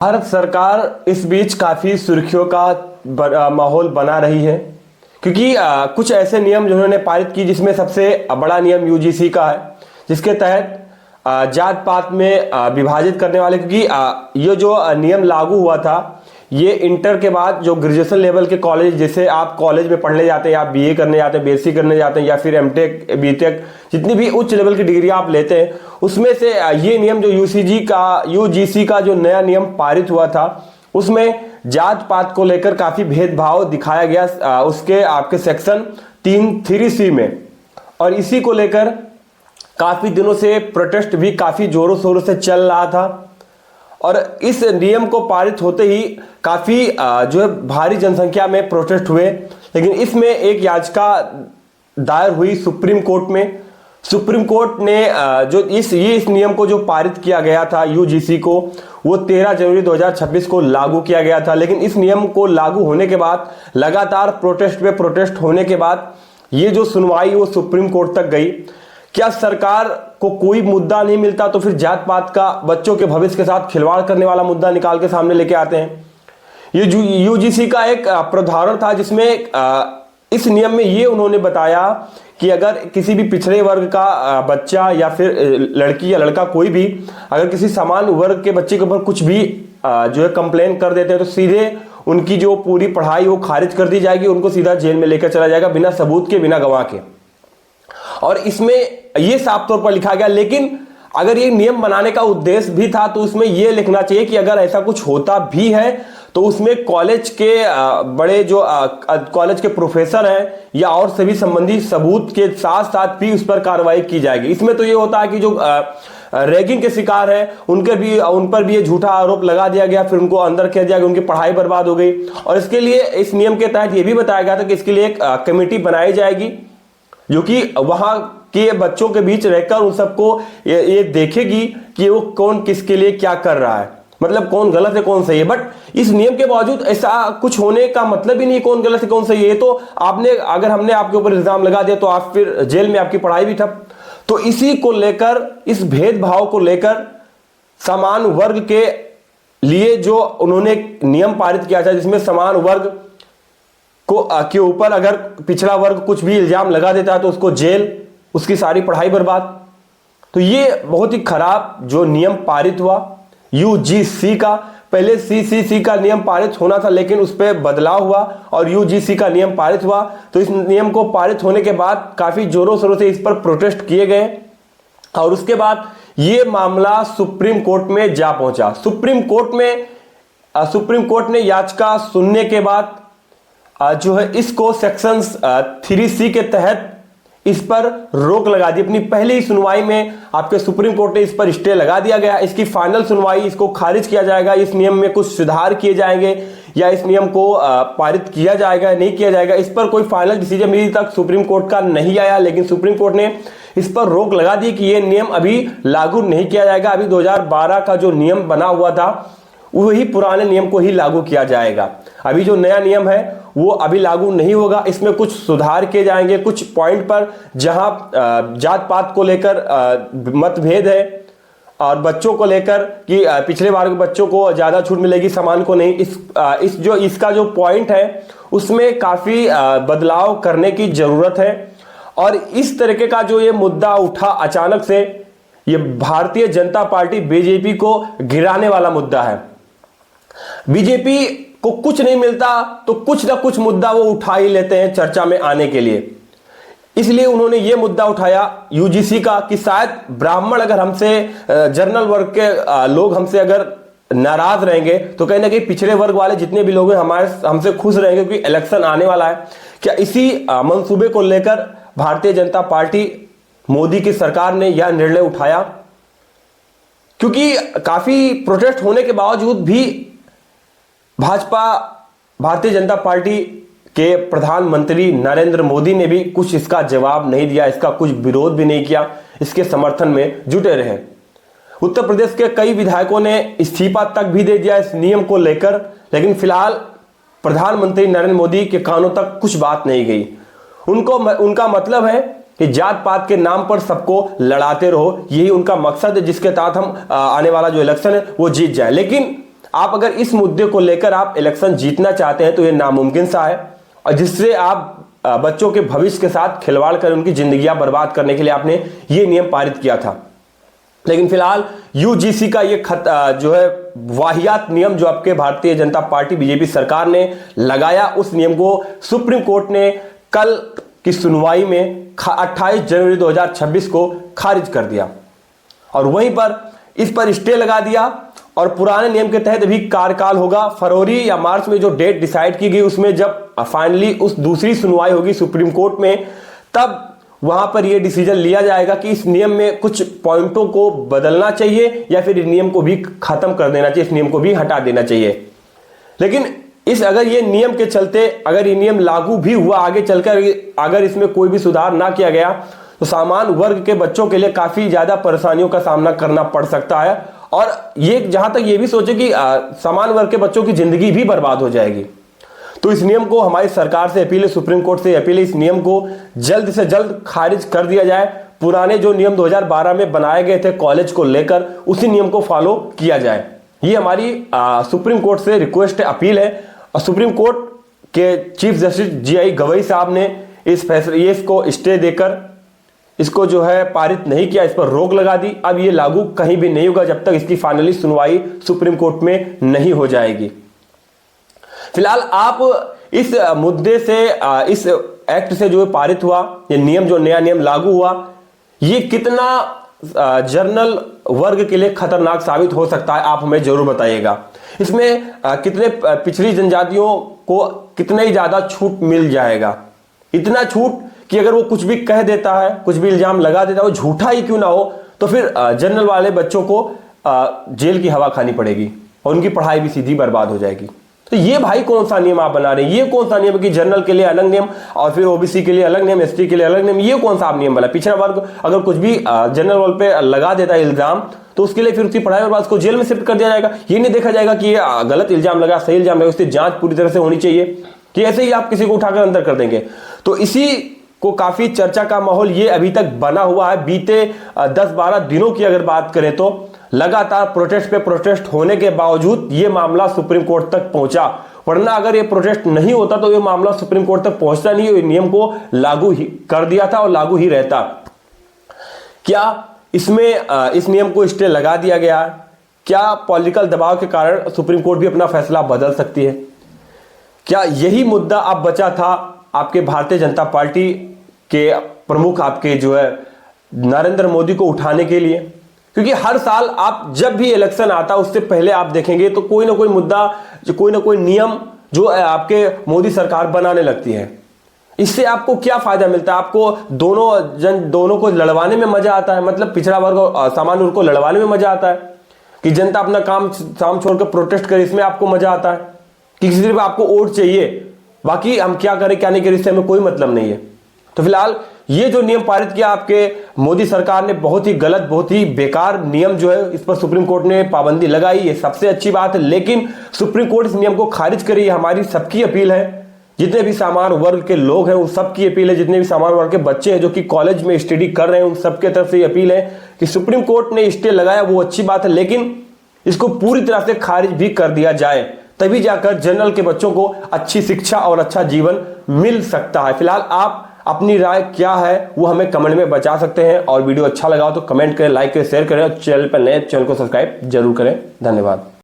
भारत सरकार इस बीच काफी सुर्खियों का माहौल बना रही है क्योंकि कुछ ऐसे नियम जिन्होंने पारित की जिसमें सबसे बड़ा नियम यूजीसी का है, जिसके तहत जात पात में विभाजित करने वाले, क्योंकि ये जो नियम लागू हुआ था ये इंटर के बाद जो ग्रेजुएशन लेवल के कॉलेज, जैसे आप कॉलेज में पढ़ने जाते हैं, आप बीए करने जाते हैं, बीएससी करने जाते हैं या फिर एमटेक बीटेक, जितनी भी उच्च लेवल की डिग्री आप लेते हैं, उसमें से ये नियम जो यूजीसी का जो नया नियम पारित हुआ था उसमें जात पात को लेकर काफी भेदभाव दिखाया गया उसके आपके सेक्शन 3(3)(c) में। और इसी को लेकर काफी दिनों से प्रोटेस्ट भी काफी जोरों शोरों से चल रहा था और इस नियम को पारित होते ही काफी जो है भारी जनसंख्या में प्रोटेस्ट हुए। लेकिन इसमें एक याचिका दायर हुई सुप्रीम कोर्ट में। सुप्रीम कोर्ट ने जो इस नियम को जो पारित किया गया था यूजीसी को, वो 13 जनवरी 2026 को लागू किया गया था। लेकिन इस नियम को लागू होने के बाद लगातार प्रोटेस्ट पे प्रोटेस्ट होने के बाद ये जो सुनवाई वो सुप्रीम कोर्ट तक गई। क्या सरकार को कोई मुद्दा नहीं मिलता तो फिर जात पात का बच्चों के भविष्य के साथ खिलवाड़ करने वाला मुद्दा निकाल के सामने लेके आते हैं। ये यूजीसी का एक प्रावधान था जिसमें इस नियम में ये उन्होंने बताया कि अगर किसी भी पिछड़े वर्ग का बच्चा या फिर लड़की या लड़का कोई भी अगर किसी समान वर्ग के बच्चे के ऊपर कुछ भी जो है कंप्लेन कर देते हैं तो सीधे उनकी जो पूरी पढ़ाई वो खारिज कर दी जाएगी, उनको सीधा जेल में लेकर चला जाएगा बिना सबूत के, बिना गवाह के। और इसमें ये साफ तौर पर लिखा गया। लेकिन अगर ये नियम बनाने का उद्देश्य भी था तो उसमें ये लिखना चाहिए कि अगर ऐसा कुछ होता भी है तो उसमें कॉलेज के बड़े जो कॉलेज के प्रोफेसर हैं या और सभी संबंधी सबूत के साथ साथ भी उस पर कार्रवाई की जाएगी। इसमें तो ये होता है कि जो रैगिंग के शिकार है उन पर भी ये झूठा आरोप लगा दिया गया, फिर उनको अंदर किया दिया गया, उनकी पढ़ाई बर्बाद हो गई। और इसके लिए इस नियम के तहत ये भी बताया गया था कि इसके लिए एक कमेटी बनाई जाएगी जो कि वहां के बच्चों के बीच रहकर उन सबको ये देखेगी कि वो कौन किसके लिए क्या कर रहा है, मतलब कौन गलत है कौन सही है। बट इस नियम के बावजूद ऐसा कुछ होने का मतलब ही नहीं कौन गलत है कौन सही है। तो अगर हमने आपके ऊपर इल्जाम लगा दिया तो आप फिर जेल में, आपकी पढ़ाई भी ठप। तो इसी को लेकर, इस भेदभाव को लेकर समान वर्ग के लिए जो उन्होंने नियम पारित किया था जिसमें समान वर्ग के ऊपर अगर पिछड़ा वर्ग कुछ भी इल्जाम लगा देता है तो उसको जेल, उसकी सारी पढ़ाई बर्बाद। तो ये बहुत ही खराब जो नियम पारित हुआ यूजीसी का। पहले सीसीसी का नियम पारित होना था लेकिन उस पर बदलाव हुआ और यूजीसी का नियम पारित हुआ। तो इस नियम को पारित होने के बाद काफी जोरों शोरों से इस पर प्रोटेस्ट किए गए और उसके बाद ये मामला सुप्रीम कोर्ट में जा पहुंचा। सुप्रीम कोर्ट ने याचिका सुनने के बाद जो है इसको सेक्शन 3(c) के तहत इस पर रोक लगा दी। अपनी पहली सुनवाई में आपके सुप्रीम कोर्ट ने इस पर स्टे लगा दिया गया। इसकी फाइनल सुनवाई, इसको खारिज किया जाएगा, इस नियम में कुछ सुधार किए जाएंगे या इस नियम को पारित किया जाएगा नहीं किया जाएगा, इस पर कोई फाइनल डिसीजन अभी तक सुप्रीम कोर्ट का नहीं आया। लेकिन सुप्रीम कोर्ट ने इस पर रोक लगा दी कि यह नियम अभी लागू नहीं किया जाएगा। अभी 2012 का जो नियम बना हुआ था वही पुराने नियम को ही लागू किया जाएगा। अभी जो नया नियम है वो अभी लागू नहीं होगा, इसमें कुछ सुधार किए जाएंगे कुछ पॉइंट पर जहां जात पात को लेकर मतभेद है और बच्चों को लेकर कि पिछले बार के बच्चों को ज्यादा छूट मिलेगी, समान को नहीं। इसका जो पॉइंट है उसमें काफी बदलाव करने की जरूरत है। और इस तरीके का जो ये मुद्दा उठा अचानक से, ये भारतीय जनता पार्टी बीजेपी को गिराने वाला मुद्दा है। बीजेपी को कुछ नहीं मिलता तो कुछ ना कुछ मुद्दा वो उठा ही लेते हैं चर्चा में आने के लिए। इसलिए उन्होंने ये मुद्दा उठाया यूजीसी का कि शायद ब्राह्मण अगर हमसे, जनरल वर्ग के लोग हमसे अगर नाराज रहेंगे तो कहीं ना कहीं पिछड़े वर्ग वाले जितने भी लोग हैं हमसे खुश रहेंगे क्योंकि इलेक्शन आने वाला है। क्या इसी मंसूबे को लेकर भारतीय जनता पार्टी, मोदी की सरकार ने यह निर्णय उठाया? क्योंकि काफी प्रोटेस्ट होने के बावजूद भी भाजपा, भारतीय जनता पार्टी के प्रधानमंत्री नरेंद्र मोदी ने भी कुछ इसका जवाब नहीं दिया, इसका कुछ विरोध भी नहीं किया, इसके समर्थन में जुटे रहे। उत्तर प्रदेश के कई विधायकों ने इस्तीफा तक भी दे दिया इस नियम को लेकर, लेकिन फिलहाल प्रधानमंत्री नरेंद्र मोदी के कानों तक कुछ बात नहीं गई। उनका मतलब है कि जात पात के नाम पर सबको लड़ाते रहो, यही उनका मकसद है जिसके तहत हम आने वाला जो इलेक्शन है वो जीत जाए। लेकिन आप अगर इस मुद्दे को लेकर आप इलेक्शन जीतना चाहते हैं तो ये नामुमकिन सा है, और जिससे आप बच्चों के भविष्य के साथ खिलवाड़ कर उनकी जिंदगियां बर्बाद करने के लिए आपने ये नियम पारित किया था। लेकिन फिलहाल यूजीसी का ये जो है वाहियात नियम जो आपके भारतीय जनता पार्टी बीजेपी सरकार ने लगाया, उस नियम को सुप्रीम कोर्ट ने कल की सुनवाई में 28 जनवरी 2026 को खारिज कर दिया, और वहीं पर इस पर स्टे लगा दिया। और पुराने नियम के तहत भी कार्यकाल होगा। फरवरी या मार्च में जो डेट डिसाइड की गई उसमें जब फाइनली उस दूसरी सुनवाई होगी सुप्रीम कोर्ट में, तब वहां पर यह डिसीजन लिया जाएगा कि इस नियम में कुछ पॉइंटों को बदलना चाहिए या फिर इस नियम को भी खत्म कर देना चाहिए, इस नियम को भी हटा देना चाहिए। लेकिन अगर ये नियम के चलते अगर ये नियम लागू भी हुआ आगे चलकर, अगर इसमें कोई भी सुधार ना किया गया तो सामान्य वर्ग के बच्चों के लिए काफी ज्यादा परेशानियों का सामना करना पड़ सकता है। और ये जहां तक ये भी सोचे कि सामान्य वर्ग के बच्चों की जिंदगी भी बर्बाद हो जाएगी। तो इस नियम को हमारी सरकार से अपील है, सुप्रीम कोर्ट से अपील है, इस नियम को जल्द से जल्द खारिज कर दिया जाए। पुराने जो नियम 2012 में बनाए गए थे कॉलेज को लेकर, उसी नियम को फॉलो किया जाए। ये हमारी सुप्रीम कोर्ट से रिक्वेस्ट है, अपील है। और सुप्रीम कोर्ट के चीफ जस्टिस जीआई गवई साहब ने इस फैसले इसको स्टे देकर इसको जो है पारित नहीं किया, इस पर रोक लगा दी। अब ये लागू कहीं भी नहीं होगा जब तक इसकी फाइनली सुनवाई सुप्रीम कोर्ट में नहीं हो जाएगी। फिलहाल आप इस मुद्दे से, इस एक्ट से जो पारित हुआ, ये नियम जो नया नियम लागू हुआ, ये कितना जर्नल वर्ग के लिए खतरनाक साबित हो सकता है, आप हमें जरूर बताइएगा। इसमें कितने पिछड़ी जनजातियों को कितने ही ज्यादा छूट मिल जाएगा। इतना छूट कि अगर वो कुछ भी कह देता है, कुछ भी इल्जाम लगा देता है, वो झूठा ही क्यों ना हो, तो फिर जनरल वाले बच्चों को जेल की हवा खानी पड़ेगी और उनकी पढ़ाई भी सीधी बर्बाद हो जाएगी। तो ये भाई कौन सा नियम आप बना रहे हैं? ये कौन सा नियम कि जनरल के लिए अलग नियम और फिर ओबीसी के लिए अलग नियम, एसटी के लिए अलग नियम? ये कौन सा आप नियम बना? पिछड़ा वर्ग अगर कुछ भी जनरल वर्ग पे लगा देता है इल्जाम, तो उसके लिए फिर उसकी पढ़ाई और बाद उसको जेल में शिफ्ट कर दिया जाएगा। ये नहीं देखा जाएगा कि ये गलत इल्जाम लगा, सही इल्जाम लगा, उसकी जांच पूरी तरह से होनी चाहिए कि ऐसे ही आप किसी को उठाकर अंदर कर देंगे। तो इसी को काफी चर्चा का माहौल ये अभी तक बना हुआ है। बीते 10-12 दिनों की अगर बात करें तो लगातार प्रोटेस्ट पे प्रोटेस्ट होने के बावजूद ये मामला सुप्रीम कोर्ट तक पहुंचा, वरना अगर ये प्रोटेस्ट नहीं होता तो ये मामला सुप्रीम कोर्ट तक पहुंचता नहीं, ये नियम को लागू ही कर दिया था और लागू ही रहता। क्या इसमें इस नियम को स्टे लगा दिया गया? क्या पॉलिटिकल दबाव के कारण सुप्रीम कोर्ट भी अपना फैसला बदल सकती है? क्या यही मुद्दा अब बचा था आपके भारतीय जनता पार्टी के प्रमुख आपके जो है नरेंद्र मोदी को उठाने के लिए? क्योंकि हर साल आप जब भी इलेक्शन आता है उससे पहले आप देखेंगे तो कोई ना कोई मुद्दा, कोई ना कोई नियम जो आपके मोदी सरकार बनाने लगती है। इससे आपको क्या फायदा मिलता है? आपको दोनों को लड़वाने में मजा आता है, मतलब पिछड़ा वर्ग और सामान्य वर्ग को लड़वाने में मजा आता है कि जनता अपना काम छोड़कर प्रोटेस्ट करे, इसमें आपको मजा आता है कि सिर्फ आपको वोट चाहिए, बाकी हम क्या करें क्या नहीं करें इससे हमें कोई मतलब नहीं है। तो फिलहाल ये जो नियम पारित किया आपके मोदी सरकार ने, बहुत ही गलत, बहुत ही बेकार नियम जो है, इस पर सुप्रीम कोर्ट ने पाबंदी लगाई, ये सबसे अच्छी बात है। लेकिन सुप्रीम कोर्ट इस नियम को खारिज करे, हमारी सबकी अपील है। जितने भी सामान्य वर्ग के लोग हैं उन सबकी अपील है, जितने भी सामान्य वर्ग के बच्चे हैं जो कि कॉलेज में स्टडी कर रहे हैं उन सबके तरफ से अपील है कि सुप्रीम कोर्ट ने स्टे लगाया वो अच्छी बात है, लेकिन इसको पूरी तरह से खारिज भी कर दिया जाए, तभी जाकर जनरल के बच्चों को अच्छी शिक्षा और अच्छा जीवन मिल सकता है। फिलहाल आप अपनी राय क्या है वो हमें कमेंट में बता सकते हैं, और वीडियो अच्छा लगा हो तो कमेंट करें, लाइक करें, शेयर करें, और चैनल पर नए चैनल को सब्सक्राइब जरूर करें। धन्यवाद।